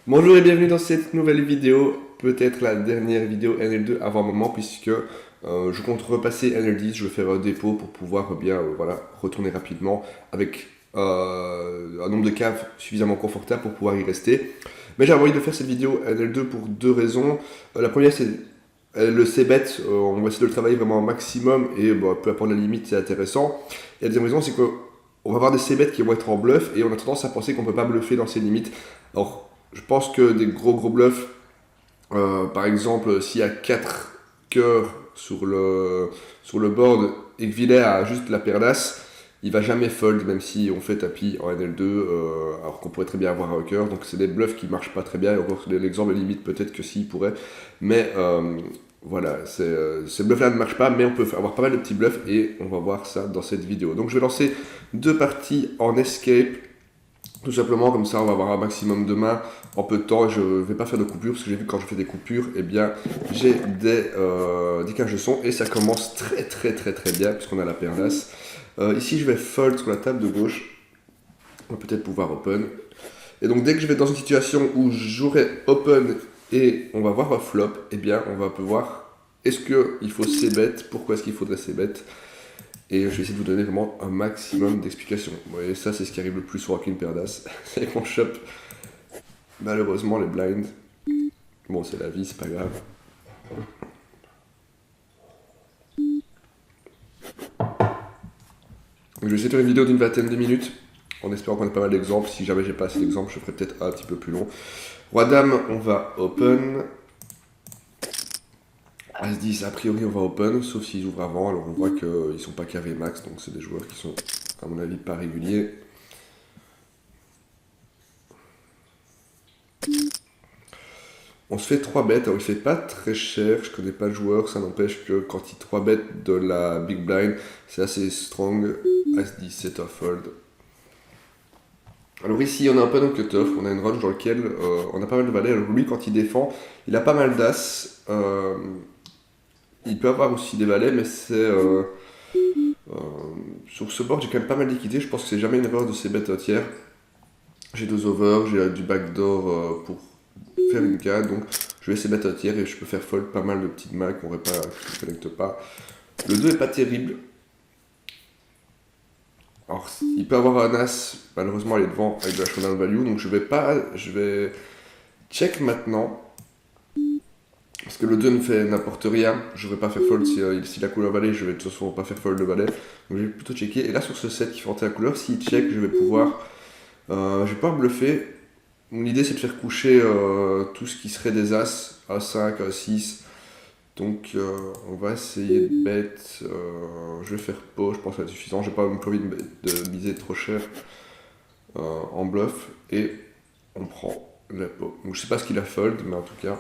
Bonjour et bienvenue dans cette nouvelle vidéo, peut-être la dernière vidéo NL2 avant un moment puisque je compte repasser NL10, je vais faire un dépôt pour pouvoir bien voilà, retourner rapidement avec un nombre de caves suffisamment confortable pour pouvoir y rester. Mais j'ai envie de faire cette vidéo NL2 pour deux raisons. La première c'est le C-Bet, on va essayer de le travailler vraiment au maximum et peu importe la limite c'est intéressant. Et la deuxième raison c'est que on va avoir des C-Bet qui vont être en bluff et on a tendance à penser qu'on ne peut pas bluffer dans ces limites. Alors je pense que des gros bluffs, par exemple, s'il y a 4 cœurs sur le board et que Villers a juste la paire d'as, il va jamais fold, même si on fait tapis en NL2, alors qu'on pourrait très bien avoir un cœur. Donc c'est des bluffs qui marchent pas très bien. Et encore l'exemple limite, peut-être que s'il pourrait. Mais voilà, ces bluffs-là ne marchent pas, mais on peut avoir pas mal de petits bluffs et on va voir ça dans cette vidéo. Donc je vais lancer deux parties en escape. Tout simplement, comme ça, on va avoir un maximum de mains en peu de temps. Je ne vais pas faire de coupures, parce que j'ai vu que quand je fais des coupures, eh bien, j'ai des cages de son, et ça commence très bien, puisqu'on a la paire d'as. Ici, je vais fold sur la table de gauche. On va peut-être pouvoir open. Et donc, dès que je vais dans une situation où j'aurai open et on va voir un flop, eh bien, on va pouvoir, est-ce qu'il faut c-bet, pourquoi est-ce qu'il faudrait c-bet. Et je vais essayer de vous donner vraiment un maximum d'explications. Vous voyez, ça c'est ce qui arrive le plus souvent qu'une paire d'as. C'est qu'on chope malheureusement les blinds. Bon, c'est la vie, c'est pas grave. Donc, je vais essayer de faire une vidéo d'une vingtaine de minutes, en espérant qu'on ait pas mal d'exemples. Si jamais j'ai pas assez d'exemples, je ferai peut-être un petit peu plus long. Roi-Dame, on va open. As-10, a priori on va open, sauf s'ils ouvrent avant. Alors on voit qu'ils sont pas carré max, donc c'est des joueurs qui sont, à mon avis, pas réguliers. On se fait 3 bêtes, alors il fait pas très cher, je connais pas le joueur, ça n'empêche que quand il 3 bêtes de la big blind, c'est assez strong. As-10, c'est un fold. Alors ici on a un peu de cut-off, on a une range dans laquelle on a pas mal de valets. Alors lui quand il défend, il a pas mal d'as. Il peut avoir aussi des valets, mais c'est... sur ce board j'ai quand même pas mal d'équité, je pense que c'est jamais une erreur de ces bêtes tiers. J'ai 2 over, j'ai du backdoor pour faire une carte, donc je vais essayer de mettre un tiers et je peux faire fold pas mal de petites mains qui ne connectent pas. Le 2 est pas terrible. Alors il peut avoir un as, malheureusement il est devant avec de la showdown value, donc je vais check maintenant. Parce que le 2 ne fait n'importe rien, je ne vais pas faire fold si la couleur valet, je vais de toute façon pas faire fold le valet. Donc je vais plutôt checker. Et là sur ce set qui fait entrer la couleur, s'il check, je vais pouvoir bluffer. L'idée c'est de faire coucher tout ce qui serait des as, A5, A6. Donc on va essayer de bet. Je vais faire pot, je pense que ça va être suffisant. J'ai pas non plus envie de miser trop cher en bluff. Et on prend la pot. Donc je sais pas ce qu'il a fold, mais en tout cas,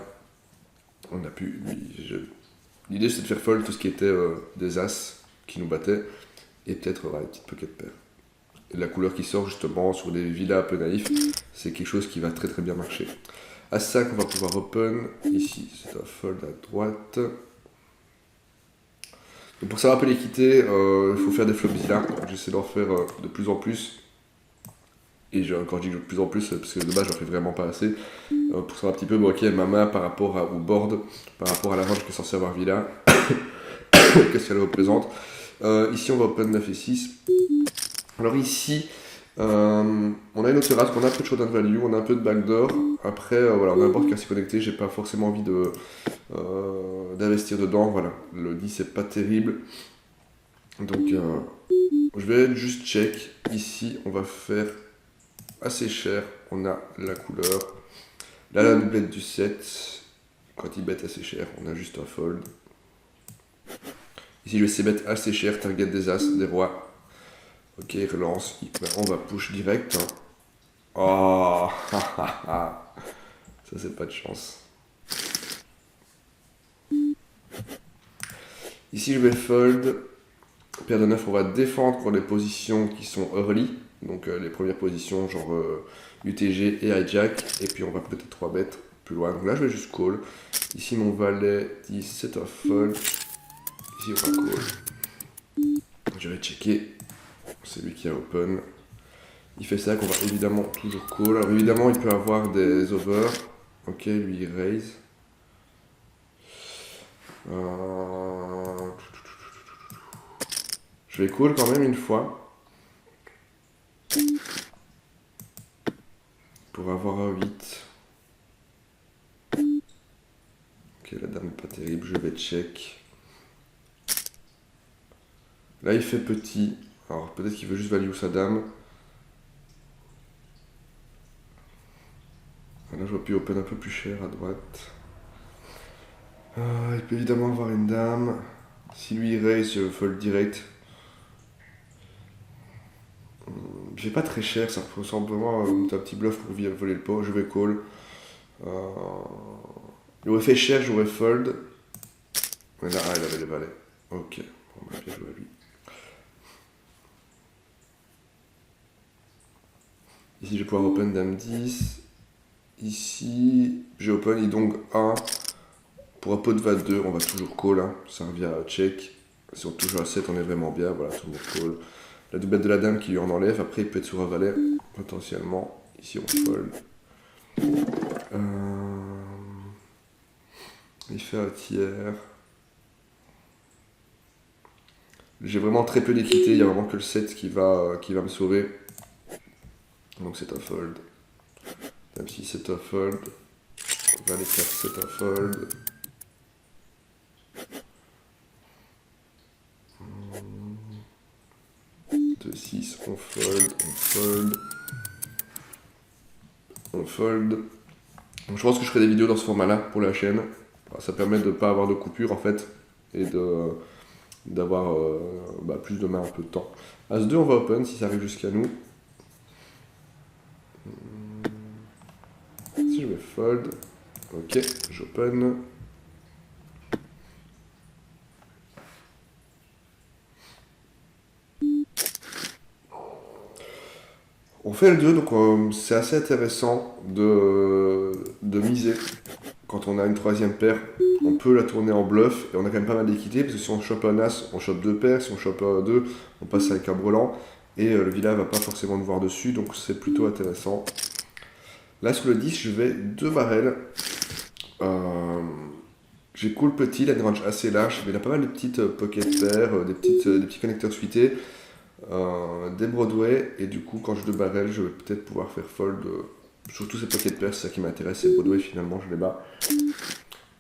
on a pu. L'idée c'est de faire fold tout ce qui était des as qui nous battaient. Et peut-être une petite pocket pair. Et la couleur qui sort justement sur des villas un peu naïfs, c'est quelque chose qui va très bien marcher. As5, on va pouvoir open. Ici, c'est un fold à droite. Donc pour savoir un peu l'équité, il faut faire des flops villas. J'essaie d'en faire de plus en plus. Et quand je dis de plus en plus, parce que de base, j'en fais vraiment pas assez. Pour savoir un petit peu, ok, ma main par rapport au board, par rapport à la range qui est censée avoir villa, qu'est-ce qu'elle représente. Ici, on va open 9 et 6. Alors ici, on a une autre race, on a un peu de showdown value, on a un peu de backdoor. Après, voilà, on a un board qui est assez connecté, j'ai pas forcément envie d'investir dedans. Voilà, le 10 c'est pas terrible. Donc, je vais juste check. Ici, on va faire assez cher. On a la couleur. Là, la doublette du 7. Quand il bet assez cher, on a juste un fold. Ici, je vais essayer de bet assez cher, target des as, des rois. Ok, relance, on va push direct. Hein. Oh, ça c'est pas de chance. Ici je vais fold. Paire de 9, on va défendre pour les positions qui sont early. Donc les premières positions genre UTG et hijack. Et puis on va peut-être 3 bêtes plus loin. Donc là je vais juste call. Ici mon valet 10, c'est un fold. Ici on va call. Je vais checker. C'est lui qui a open. Il fait ça qu'on va évidemment toujours call. Alors évidemment, il peut avoir des over. Ok, lui il raise. Je vais call quand même une fois. Pour avoir un 8. Ok, la dame n'est pas terrible, je vais check. Là, il fait petit. Alors, peut-être qu'il veut juste value sa dame. Là, je vois plus open un peu plus cher à droite. Il peut évidemment avoir une dame. Si lui il raise, je fold direct. J'ai pas très cher, ça ressemble vraiment à un petit bluff pour voler le pot. Je vais call. Il aurait fait cher, j'aurais fold. Mais là, il avait les valets. Ok, bon, bah, bien joué à lui. Ici, je vais pouvoir open dame 10. Ici, j'ai open et donc 1. Pour un pot de vat 2, on va toujours call. Hein. Ça revient à check. Si on touche à 7, on est vraiment bien. Voilà, tout le monde call. La doublette de la dame qui lui en enlève. Après, il peut être sur un valet, potentiellement. Ici, on fold. Il fait un tiers. J'ai vraiment très peu d'équité. Il n'y a vraiment que le 7 qui va me sauver. Donc, c'est un fold. Dame 6, c'est un fold. Valet 4, c'est un fold. 2, 6, on fold, on fold. On fold. Donc je pense que je ferai des vidéos dans ce format-là pour la chaîne. Ça permet de ne pas avoir de coupure en fait et d'avoir plus de main, un peu de temps. As-2, on va open si ça arrive jusqu'à nous. Si je vais fold, ok, j'open. On fait L2, donc c'est assez intéressant de miser. Quand on a une troisième paire, on peut la tourner en bluff et on a quand même pas mal d'équité parce que si on chope un as, on chope deux paires, si on chope un 2, on passe avec un brelan et le vilain va pas forcément nous voir dessus, donc c'est plutôt intéressant. Là sur le 10, je vais 2 barrels. J'ai cool petit, la range assez large, mais il a pas mal de petites pocket pairs, des petits connecteurs suités. Des Broadway et du coup quand je 2 barrels je vais peut-être pouvoir faire fold surtout ces pocket pairs, c'est ça qui m'intéresse, ces Broadway finalement je les bats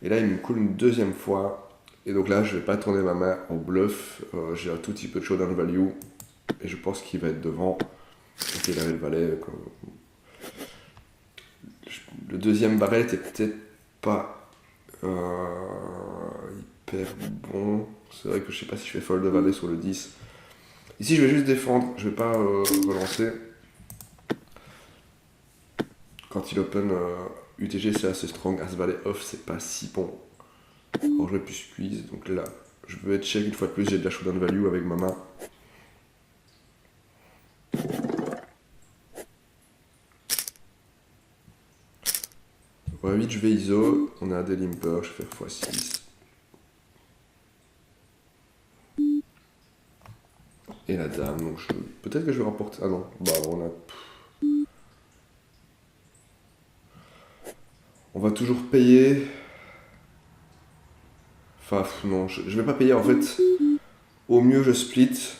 et là il me coule une deuxième fois et donc là je vais pas tourner ma main en bluff, j'ai un tout petit peu de showdown value et je pense qu'il va être devant. Ok, il avait le valet le deuxième barrel était peut-être pas hyper bon, c'est vrai que je sais pas si je fais fold de valet sur le 10. Ici, je vais juste défendre, je vais pas relancer. Quand il open UTG, c'est assez strong. As valet off, c'est pas si bon. Alors, je vais plus squeeze. Donc là, je veux être check une fois de plus. J'ai de la showdown value avec ma main. Ouais, 8, je vais ISO. On a un des limpers. Je vais faire x6. Et la dame. Donc peut-être que je vais remporter. Ah non, bah on a. On va toujours payer. Enfin, non, je vais pas payer en fait. Au mieux, je split.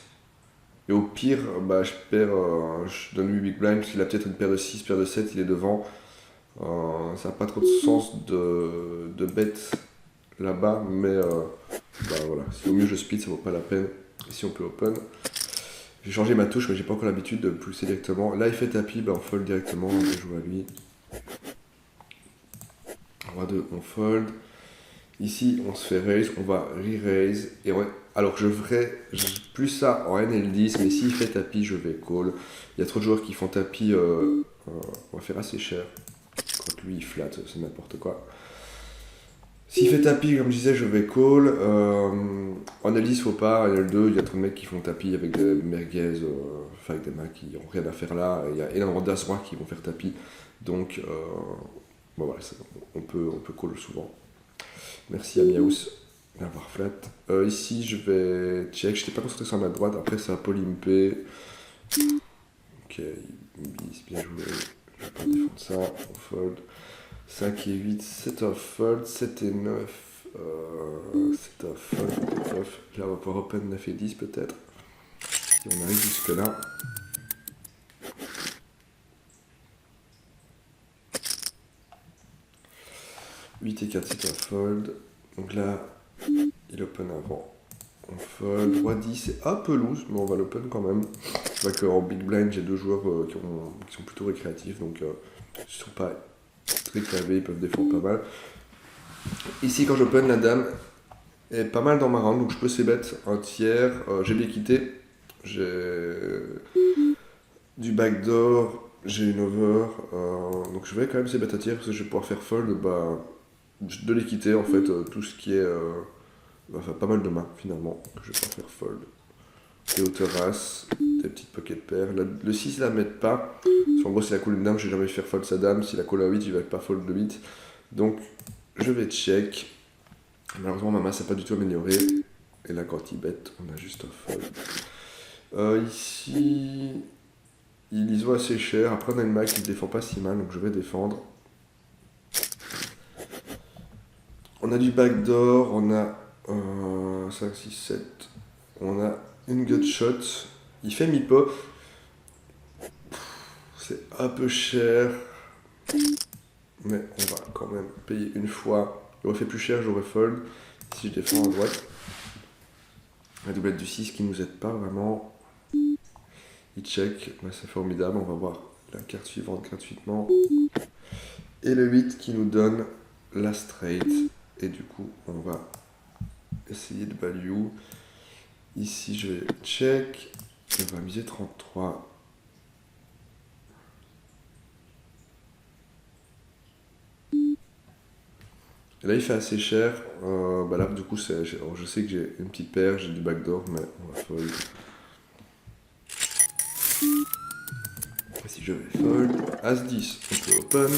Et au pire, bah, je perds. Je donne lui big blind parce qu'il a peut-être une paire de 6, paire de 7, il est devant. Ça n'a pas trop de sens de bet là-bas, mais bah voilà, si au mieux je split, ça vaut pas la peine. Ici on peut open. J'ai changé ma touche, mais j'ai pas encore l'habitude de pousser directement. Là il fait tapis, bah on fold directement, on va jouer à lui. Roi 2, on fold. Ici on se fait raise, on va re-raise. Alors je ferai plus ça en NL10, mais s'il fait tapis, je vais call. Il y a trop de joueurs qui font tapis, on va faire assez cher. Quand lui il flatte, c'est n'importe quoi. S'il fait tapis, comme je disais, je vais call. En L10, faut pas. En L2, il y a trop de mecs qui font tapis avec des merguez, enfin avec des mecs qui n'ont rien à faire là. Il y a énormément d'as-rois qui vont faire tapis. Donc, bon, voilà, on peut call souvent. Merci à Miaous d'avoir flat. Ici, je vais check. Je n'étais pas concentré sur ma droite. Après, ça a polympé. Ok, Ok, bis, bien joué. Je vais pas défendre ça. On fold. 5 et 8, 7 off fold. 7 et 9. 7 off fold, 7 off. Là, on va pouvoir open 9 et 10 peut-être. Si on arrive jusque là. 8 et 4, c'est un fold. Donc là, il open avant. On fold. 3, 10, c'est un peu loose, mais on va l'open quand même. C'est vrai qu'en big blind, j'ai deux joueurs qui sont plutôt récréatifs, donc ils ne sont pas très clavés, ils peuvent défendre pas mal. Ici, quand j'open, la dame est pas mal dans ma round, donc je peux c-bet un tiers. J'ai bien quitté. J'ai du backdoor, j'ai une over. Donc je vais quand même c-bet un tiers parce que je vais pouvoir faire fold. De l'équité en fait, tout ce qui est enfin pas mal de mains finalement que je vais pas faire fold. Des hauteurs as, des petites pocket paires. Le 6 la met pas. En gros, si la coule une dame, je vais jamais faire fold sa dame. Si la colle à 8, je vais pas fold le 8. Donc je vais check. Malheureusement, ma main s'est pas du tout améliorée. Et là, quand il bet, on a juste un fold. Ici, ils ont assez cher. Après, on a une main qui ne défend pas si mal, donc je vais défendre. On a du backdoor, on a 5, 6, 7. On a une gut shot. Il fait mi-pot. C'est un peu cher. Mais on va quand même payer une fois. Il aurait fait plus cher, j'aurais fold. Si je défends à droite. La doublette du 6 qui nous aide pas vraiment. Il check. Ouais, c'est formidable. On va voir la carte suivante gratuitement. Et le 8 qui nous donne la straight. Et du coup, on va essayer de value. Ici, je vais check. On va miser 33. Et là, il fait assez cher. Là, du coup, je sais que j'ai une petite paire, j'ai du backdoor, mais on va fold. Et si je vais fold, As-10, on peut open.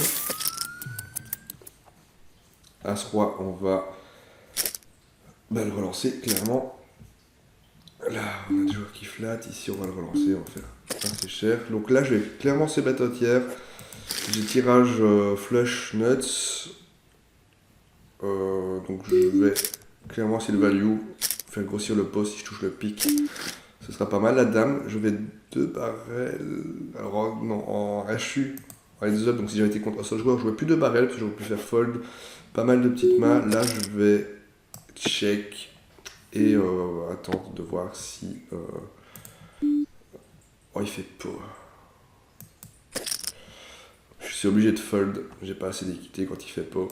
As-Roi, on va le relancer, clairement. Là, on a des joueurs qui flattent. Ici, on va le relancer, on va faire assez cher. Donc là, je vais clairement se battre au tiers. J'ai tirage flush nuts. Donc je vais clairement essayer de value, faire grossir le pot si je touche le pic. Ce sera pas mal. La dame, je vais 2 barrels. Alors non, en HU, en heads up, donc si j'avais été contre un seul joueur, je jouais plus 2 barrels parce que j'aurais pu faire fold. Pas mal de petites mains. Là, je vais check et attendre de voir si. Oh, il fait pot. Je suis obligé de fold. J'ai pas assez d'équité quand il fait pot.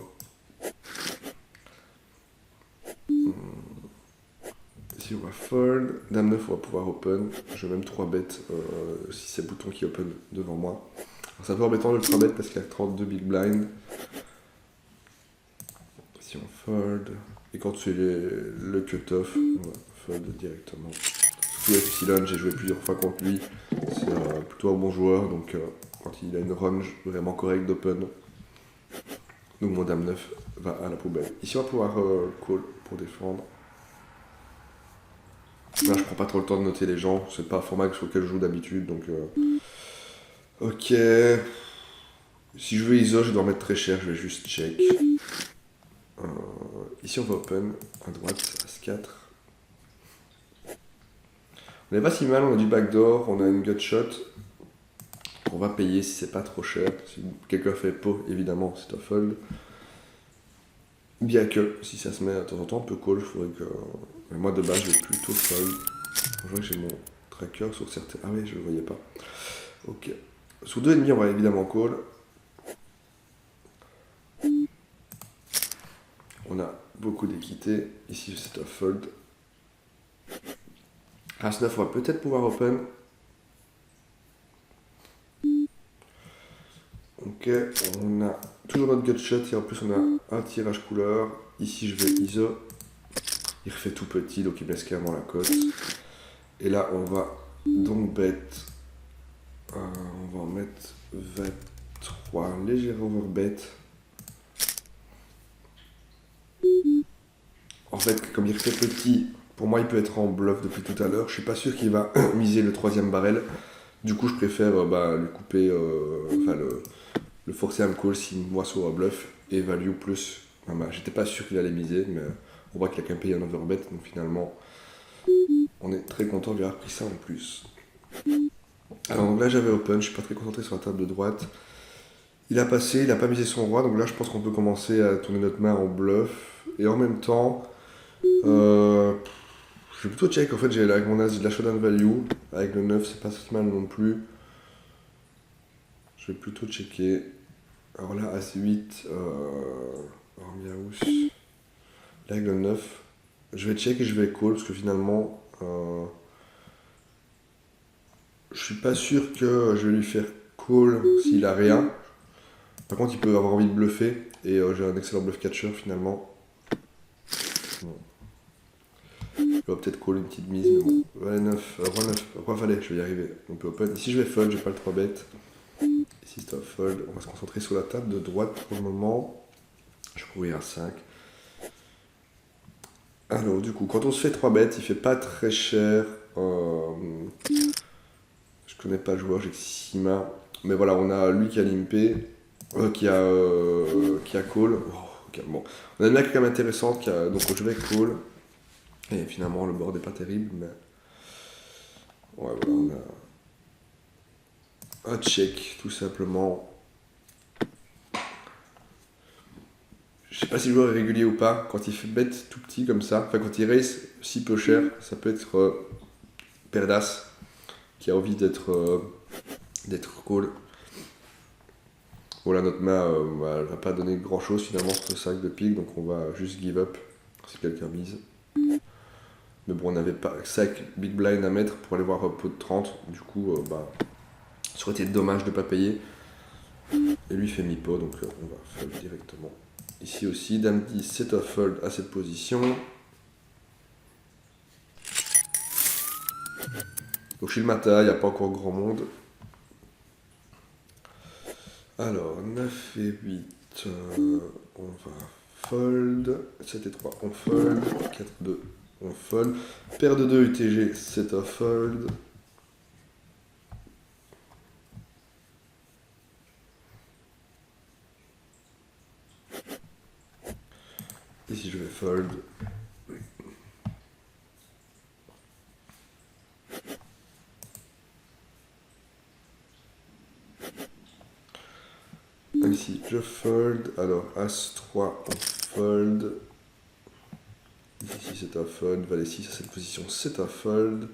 Ici on va fold, dame 9 on va pouvoir open, je vais même 3 bêtes si c'est bouton qui open devant moi. Alors, c'est un peu embêtant le 3 bêtes parce qu'il y a 32 big blind. Si on fold, et quand c'est le cut-off, on va fold directement. Surtout avec Epsilon, j'ai joué plusieurs fois contre lui, c'est plutôt un bon joueur, donc quand il a une range vraiment correcte d'open, donc mon dame 9 va à la poubelle. Ici on va pouvoir call pour défendre. Là, je prends pas trop le temps de noter les gens, c'est pas un format sur lequel je joue d'habitude, donc ok. Si je veux ISO, je dois en mettre très cher, je vais juste check. Ici, on va open à droite, As-4. On est pas si mal, on a du backdoor, on a une gut shot. On va payer si c'est pas trop cher. Si quelqu'un fait pot, évidemment, c'est un fold. Bien que, si ça se met de temps en temps un peu call, il faudrait que. Mais moi, de base, je vais plutôt fold. Je vois que j'ai mon tracker sur certains. Ah oui, je le voyais pas. Ok. Sur 2,5, on va évidemment call. On a beaucoup d'équité. Ici, c'est un fold. As-9, on va peut-être pouvoir open. Ok, on a toujours notre gut shot et en plus on a un tirage couleur. Ici, je vais ISO. Il refait tout petit, donc il me laisse clairement la cote. Et là, on va donc bet. On va en mettre 23. Un léger overbet. En fait, comme il refait petit, pour moi, il peut être en bluff depuis tout à l'heure. Je suis pas sûr qu'il va miser le 3e barrel. Du coup, je préfère lui couper, enfin le forcer à me call s'il me voit sur un bluff et value plus. J'étais pas sûr qu'il allait miser, mais on voit qu'il a quand même payé un overbet, donc finalement, on est très content de lui avoir pris ça en plus. Alors donc là, j'avais open, je suis pas très concentré sur la table de droite. Il a passé, il a pas misé son roi, donc là, je pense qu'on peut commencer à tourner notre main en bluff. Et en même temps, je vais plutôt check. En fait, j'ai avec mon as de la showdown value. Avec le 9, c'est pas si mal non plus. Je vais plutôt checker. Alors là, As-8, hormis house. Là, avec le 9, je vais check et je vais call parce que finalement, je suis pas sûr que je vais lui faire call s'il a rien. Par contre, il peut avoir envie de bluffer et j'ai un excellent bluff catcher finalement. Bon. Je vais peut-être call une petite mise, mais bon. Valet 9, roi 9, roi valet, je vais y arriver. On peut open. Ici, je vais fold, j'ai pas le 3 bet. Ici, stop fold. On va se concentrer sur la table de droite pour le moment. Je vais ouvrir à 5. Alors, du coup, quand on se fait 3 bêtes, il fait pas très cher. Je connais pas le joueur, j'ai que 6 mains. Mais voilà, on a lui qui a limpé, qui a call. Oh, ok, bon. On a une main qui est quand même intéressante, donc je vais call. Et finalement, le board est pas terrible, mais. Ouais, voilà, on a un check, tout simplement. Je sais pas si le joueur est régulier ou pas. Quand il fait bet tout petit comme ça, enfin quand il raise si peu cher, ça peut être paire d'as qui a envie d'être call. Voilà, notre main, elle va pas donner grand chose finalement sur ce sac de pique, donc on va juste give up si quelqu'un mise. Mais bon, on n'avait pas 5 big blind à mettre pour aller voir un pot de 30, du coup, ça aurait été dommage de pas payer. Et lui fait mi-pot, donc on va fold directement. Ici aussi, dame 10, c'est un fold à cette position. Donc chez le matin, il n'y a pas encore grand monde. Alors, 9 et 8, on va fold. 7 et 3, on fold. 4, 2, on fold. Paire de 2 UTG, c'est un fold. Ici, je vais fold. Ici, je fold. Alors, As-3, on fold. Ici, c'est un fold. Valet 6 à cette position, c'est un fold.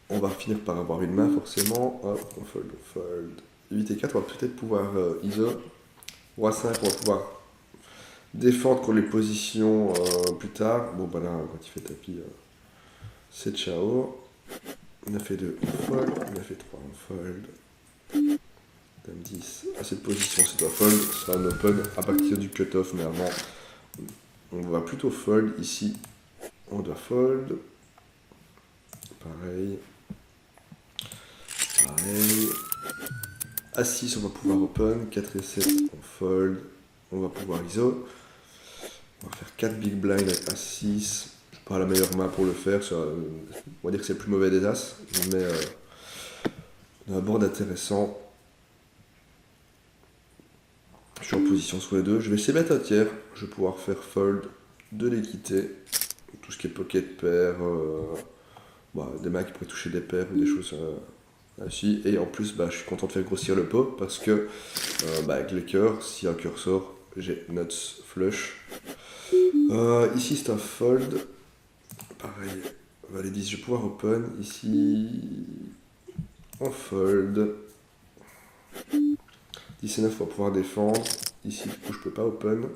On va finir par avoir une main, forcément. Hop, on fold, on fold. 8 et 4, on va peut-être pouvoir ISO. Roi 5, on va pouvoir défendre contre les positions plus tard. Bon, bah là, quand il fait tapis, c'est ciao. 9 et 2, on fold. 9 et 3, on fold. Dame 10, à cette position, c'est un fold. Ce sera un open à partir du cutoff, mais avant, on va plutôt fold. Ici, on doit fold. Pareil. Pareil. À 6, on va pouvoir open. 4 et 7, on fold. On va pouvoir ISO. On va faire 4 big blind avec As-6. C'est pas la meilleure main pour le faire. On va dire que c'est le plus mauvais des As. Mais on a un board intéressant. Je suis en position sur les deux. Je vais essayer de mettre un tiers. Je vais pouvoir faire fold de l'équité. Tout ce qui est pocket pair. Des mains qui pourraient toucher des paires ou des choses ainsi. Et en plus, je suis content de faire grossir le pot parce que avec les cœurs, si un cœur sort, j'ai nuts flush. Ici, c'est un fold. Pareil, valet 10, je vais pouvoir open. Ici, on fold. 10 et 9, on va pouvoir défendre. Ici, du coup, je peux pas open. Donc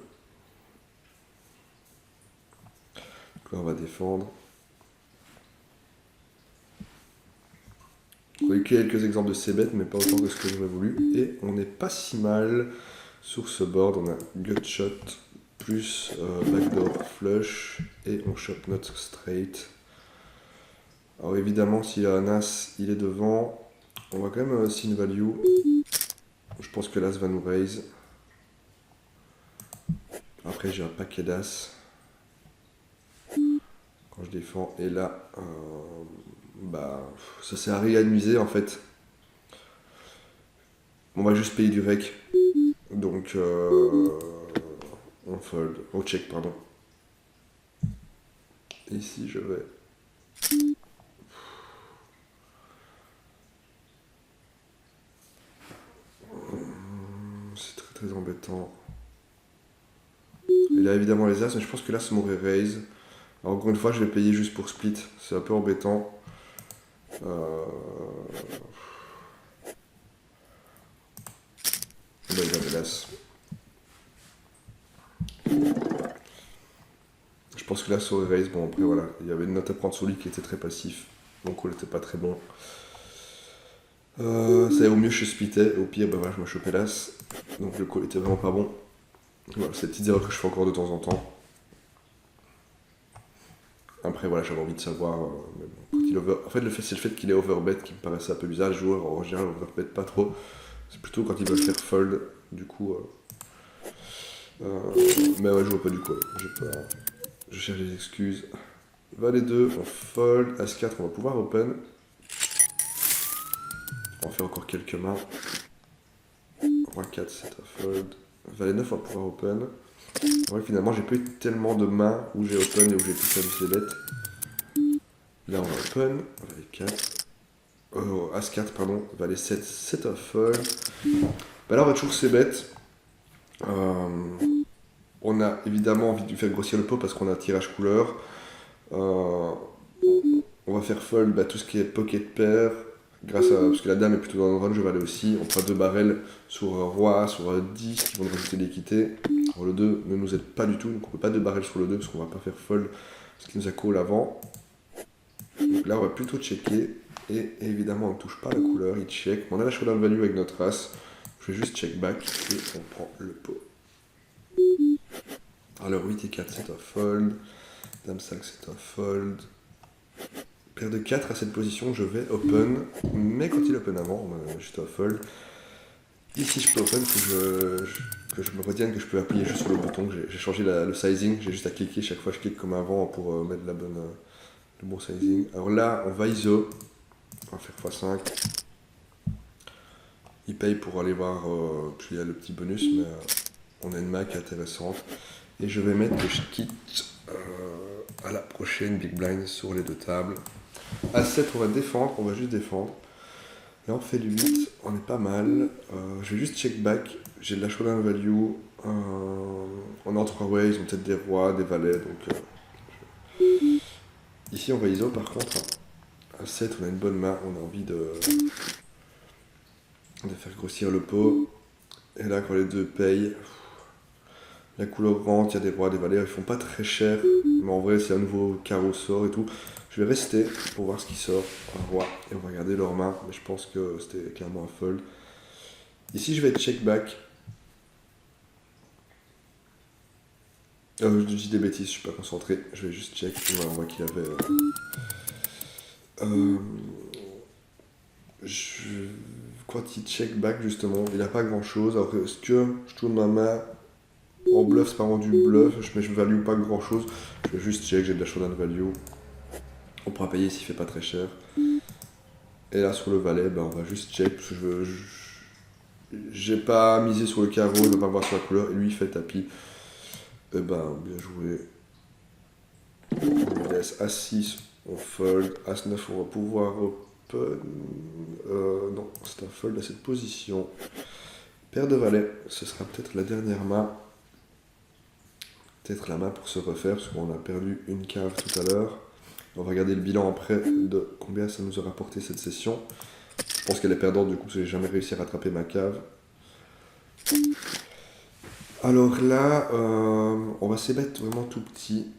là, on va défendre. On a eu quelques exemples de c-bet, mais pas autant que ce que j'aurais voulu. Et on n'est pas si mal sur ce board. On a gutshot plus backdoor flush et on shot not straight. Alors évidemment, s'il a un as, il est devant. On va quand même sin value. Je pense que l'as va nous raise. Après, j'ai un paquet d'as. Quand je défends. Et là, ça sert à rien de miser en fait. On va juste payer du rec. Donc, on fold. On check, pardon. Ici, je vais. C'est très très embêtant. Il a évidemment les as, mais je pense que là, c'est mon raise. Alors, encore une fois, je vais payer juste pour split. C'est un peu embêtant. Bah, il avait l'as. Je pense que là, sur le raise, bon, après, voilà. Il y avait une note à prendre sur lui qui était très passif. Mon call n'était pas très bon. Ça au mieux, je splittais. Au pire, bah, voilà, je me chopais l'as. Donc, le call était vraiment pas bon. Voilà, c'est des petites erreurs que je fais encore de temps en temps. Après, voilà, j'avais envie de savoir. Mais bon, quand il En fait, c'est le fait qu'il est overbet qui me paraissait un peu bizarre. Les joueurs, en général, overbet pas trop. C'est plutôt quand ils veulent faire fold. Du coup. Mais ouais, je vois pas du coup. Je cherche des excuses. Valet 2, on fold. As-4, on va pouvoir open. On va faire encore quelques mains. Roi 4, c'est un fold. Valet 9, on va pouvoir open. Ouais, finalement, j'ai pas eu tellement de mains où j'ai open et où j'ai pu faire du c-bet. Là, on va open. Valet 4. As-4, pardon. Valet 7, c'est un fold. Bah là, on va toujours c-bet. On a évidemment envie de faire grossir le pot parce qu'on a un tirage couleur. On va faire fold tout ce qui est pocket pair. Parce que la dame est plutôt dans le run, je vais aller aussi. On prend 2 barrels sur roi, sur 10 qui vont nous rajouter l'équité. Alors le 2 ne nous aide pas du tout, donc on peut pas 2 barrels sur le 2 parce qu'on va pas faire fold parce qu'il nous a call avant. Donc là on va plutôt checker. Et évidemment on ne touche pas la couleur, il check. On a la showdown value avec notre as. Je vais juste check back et on prend le pot. Alors 8 et 4 c'est un fold. Dame 5 c'est un fold. Paire de 4 à cette position, je vais open. Mais quand il open avant, on va juste un fold. Ici je peux open, que je me retienne que je peux appuyer juste sur le bouton. J'ai changé le sizing, j'ai juste à cliquer chaque fois je clique comme avant pour mettre le bon sizing. Alors là on va ISO, on va faire x5. Il paye pour aller voir, il y a le petit bonus, mais on a une main qui est intéressante. Et je vais mettre que je quitte à la prochaine big blind sur les 2 tables. A7 on va défendre, on va juste défendre. Là on fait du 8, on est pas mal. Je vais juste check back, j'ai de la showdown value. On est en 3 ways, ils ont peut-être des rois, des valets. Donc, ici on va ISO par contre. À 7 on a une bonne main, on a envie de faire grossir le pot. Et là quand les 2 payent, la couleur rentre, il y a des rois, des valets, ils font pas très cher. Mais en vrai c'est un nouveau carreau sort et tout. Je vais rester pour voir ce qui sort. Un roi. Et on va regarder leur main. Mais je pense que c'était clairement un fold. Ici, je vais check back. Je dis des bêtises, je suis pas concentré. Je vais juste check. Et voilà, on voit qu'il avait. Quand il check back, justement, il n'a pas grand chose. Alors, est-ce que je tourne ma main en bluff? C'est pas vraiment du bluff. Mais je value pas grand chose. Je vais juste check. J'ai de la showdown value. On pourra payer s'il fait pas très cher. Et là sur le valet, on va juste check parce que j'ai pas misé sur le carreau, je vais pas voir sur la couleur. Et lui il fait le tapis. Et bien joué. On laisse As6, on fold. As9, on va pouvoir open. Non, c'est un fold à cette position. Paire de valets, ce sera peut-être la dernière main. Peut-être la main pour se refaire parce qu'on a perdu une cave tout à l'heure. On va regarder le bilan après de combien ça nous a rapporté cette session. Je pense qu'elle est perdante du coup parce que j'ai jamais réussi à rattraper ma cave. Alors là, on va s'émettre vraiment tout petit.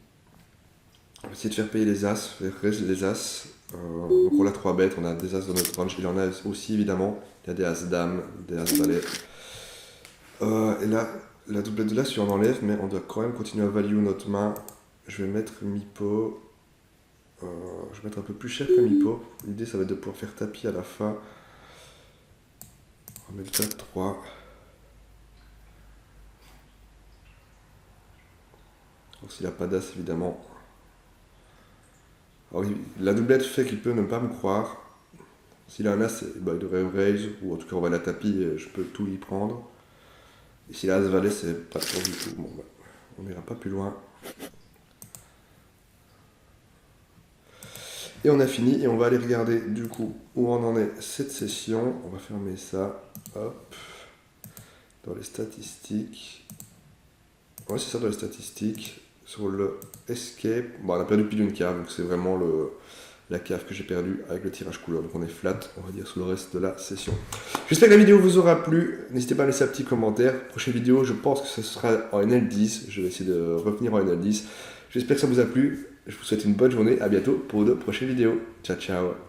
On va essayer de faire payer les as, faire reste les as. Donc on a 3 bêtes, on a des as dans notre range. Il y en a aussi évidemment, il y a des as dames, des as valets. Et là, la doublette de l'as, si on enlève, mais on doit quand même continuer à value notre main. Je vais mettre mi-pot. Je vais mettre un peu plus cher que mi-pot. L'idée, ça va être de pouvoir faire tapis à la fin. On va mettre 4-3. Donc s'il n'a pas d'as, évidemment. Alors, la doublette fait qu'il peut ne pas me croire. S'il a un as, bah, il devrait raise, ou en tout cas on va la tapis, je peux tout y prendre. Et s'il a as valet, c'est pas sûr du tout. Bon, bah, on n'ira pas plus loin. Et on a fini, et on va aller regarder du coup où on en est cette session. On va fermer ça. Hop. Dans les statistiques. Ouais, c'est ça, dans les statistiques. Sur le escape. Bon, on a perdu pile une cave, donc c'est vraiment la cave que j'ai perdue avec le tirage couleur. Donc on est flat, on va dire, sur le reste de la session. J'espère que la vidéo vous aura plu. N'hésitez pas à laisser un petit commentaire. Prochaine vidéo, je pense que ce sera en NL10. Je vais essayer de revenir en NL10. J'espère que ça vous a plu. Je vous souhaite une bonne journée. À bientôt pour de prochaines vidéos. Ciao, ciao.